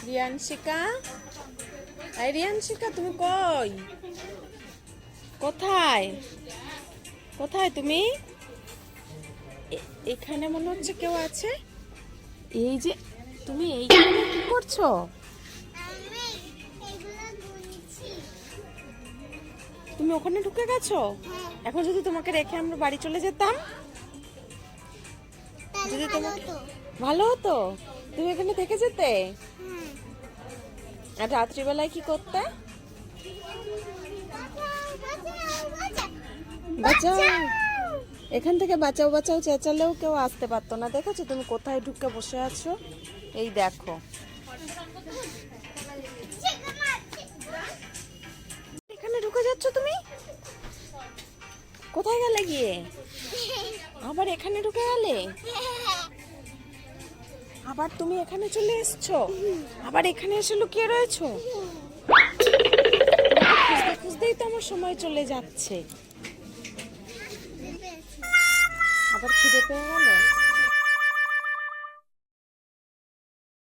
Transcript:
রিয়ানশিকা, এই রিয়ানশিকা তুমি কই? কোথায় কোথায় তুমি? এখানে মনে হচ্ছে কেউ আছে। এই যে তুমি এইখানে কি করছো? তুমি ওখানে ঢুকে গেছো? এখন যদি তোমাকে রেখে আমরা বাড়ি চলে যেতাম, যদি তোমাকে ভালো হতো, তুমি এখানে থেকে যেতে। আর রাত্রিবেলায় কি করতে? বাঁচাও, এখান থেকে বাঁচাও বাঁচাও চেঁচালেও কেউ আসতে পারতো না। দেখেছো তুমি কোথায় ঢুকে বসে আছো? এই দেখো, এখানে ঢুকে যাচ্ছ তুমি। কোথায় গেলে গিয়ে? আবার এখানে ঢুকে গেলে? আবার তুমি এখানে চলে এসছো? আবার এখানে এসে লুকিয়ে রয়েছো? খুঁজতে খুঁজতেই তো আমার সময় চলে যাচ্ছে। আবার খিদে পেয়ে গেল।